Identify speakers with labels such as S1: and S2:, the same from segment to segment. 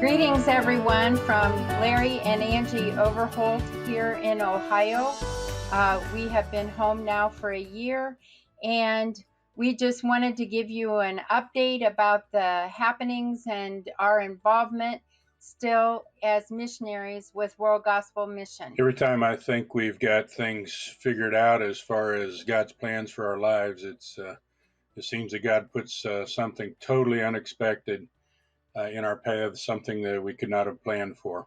S1: Greetings, everyone, from Larry and Angie Overholt here in Ohio. We have been home now for a year, and we just wanted to give you an update about the happenings and our involvement still as missionaries with World Gospel Mission.
S2: Every time I think we've got things figured out as far as God's plans for our lives, it seems that God puts something totally unexpected in our path, something that we could not have planned for.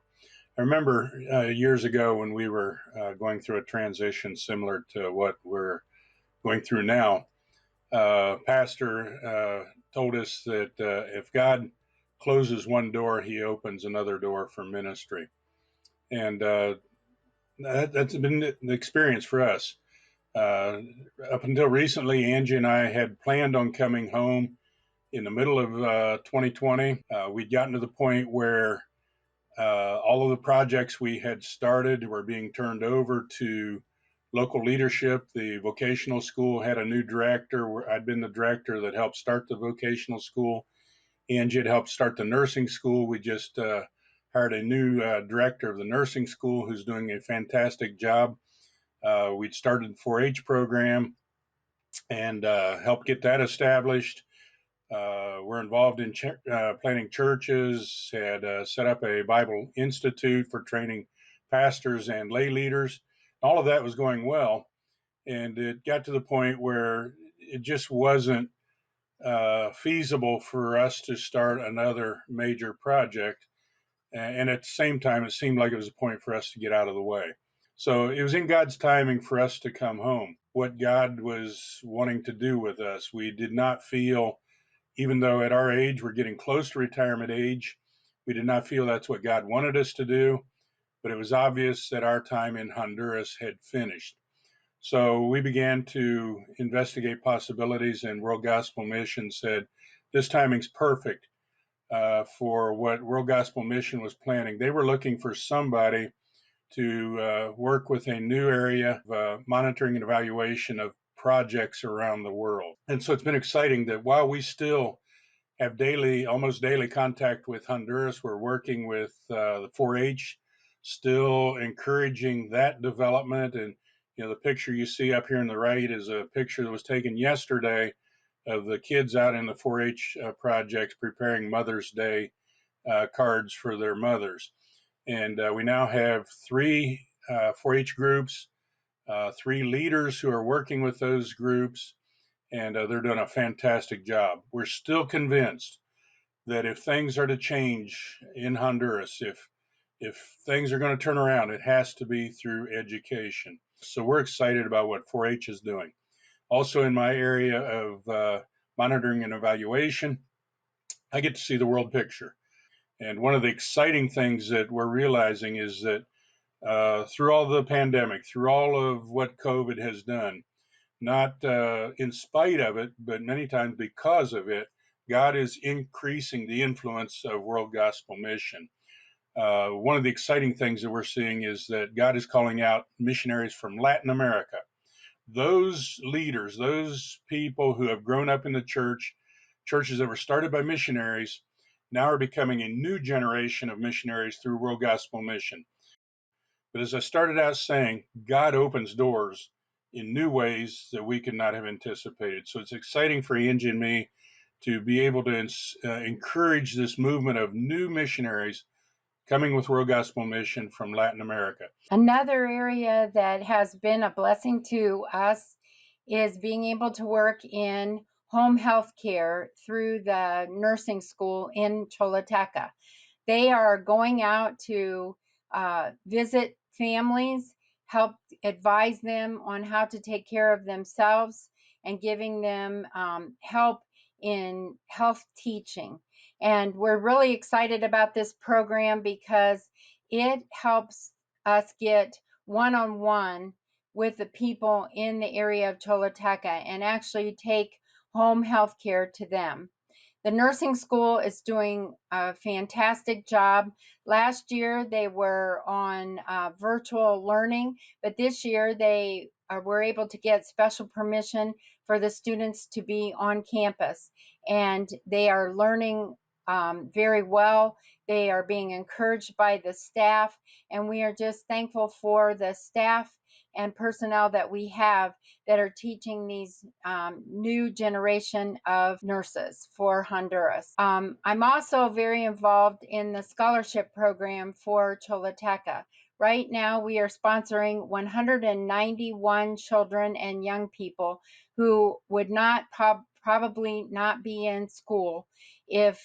S2: I remember years ago when we were going through a transition similar to what we're going through now. Pastor told us that if God closes one door, he opens another door for ministry. And that's been the experience for us. Up until recently, Angie and I had planned on coming home in the middle of 2020. We'd gotten to the point where all of the projects we had started were being turned over to local leadership. The vocational school had a new director. I'd been the director that helped start the vocational school. Angie had helped start the nursing school. We just hired a new director of the nursing school who's doing a fantastic job. We'd started the 4-H program and helped get that established. We're involved in planting churches, had set up a Bible Institute for training pastors and lay leaders. All of that was going well. And it got to the point where it just wasn't feasible for us to start another major project. And at the same time, it seemed like it was a point for us to get out of the way. So it was in God's timing for us to come home. What God was wanting to do with us, we did not feel, even though at our age, we're getting close to retirement age, we did not feel that's what God wanted us to do. But it was obvious that our time in Honduras had finished. So we began to investigate possibilities, and World Gospel Mission said, this timing's perfect for what World Gospel Mission was planning. They were looking for somebody to work with a new area of monitoring and evaluation of projects around the world. And so it's been exciting that while we still have almost daily contact with Honduras, we're working with the 4-H, still encouraging that development. And the picture you see up here on the right is a picture that was taken yesterday of the kids out in the 4-H projects preparing Mother's Day cards for their mothers. And we now have 3 4-H groups, 3 leaders who are working with those groups, and they're doing a fantastic job. We're still convinced that if things are to change in Honduras, if things are going to turn around, it has to be through education. So we're excited about what 4-H is doing. Also in my area of monitoring and evaluation, I get to see the world picture. And one of the exciting things that we're realizing is that through all the pandemic, through all of what COVID has done, not in spite of it, but many times because of it, God is increasing the influence of World Gospel Mission. One of the exciting things that we're seeing is that God is calling out missionaries from Latin America. Those leaders, those people who have grown up in the churches that were started by missionaries, now are becoming a new generation of missionaries through World Gospel Mission. But as I started out saying, God opens doors in new ways that we could not have anticipated. So it's exciting for Angie and me to be able to encourage this movement of new missionaries coming with World Gospel Mission from Latin America.
S1: Another area that has been a blessing to us is being able to work in home health care through the nursing school in Choluteca. They are going out to visit families, help advise them on how to take care of themselves, and giving them help in health teaching. And we're really excited about this program because it helps us get one-on-one with the people in the area of Choluteca and actually take home health care to them. The nursing school is doing a fantastic job. Last year they were on virtual learning, but this year they were able to get special permission for the students to be on campus, and they are learning very well. They are being encouraged by the staff, and we are just thankful for the staff and personnel that we have that are teaching these new generation of nurses for Honduras. I'm also very involved in the scholarship program for Choluteca. Right now, we are sponsoring 191 children and young people who would not probably not be in school if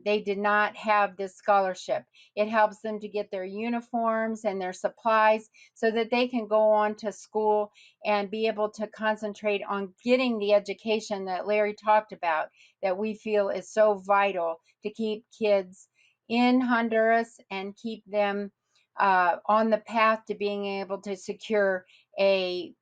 S1: they did not have this scholarship. It helps them to get their uniforms and their supplies so that they can go on to school and be able to concentrate on getting the education that Larry talked about, that we feel is so vital to keep kids in Honduras and keep them on the path to being able to secure a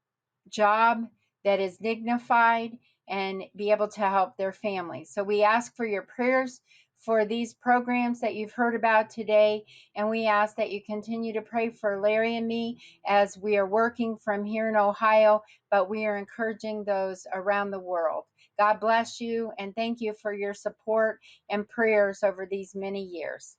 S1: job that is dignified and be able to help their families. So we ask for your prayers for these programs that you've heard about today, and we ask that you continue to pray for Larry and me as we are working from here in Ohio, but we are encouraging those around the world. God bless you, and thank you for your support and prayers over these many years.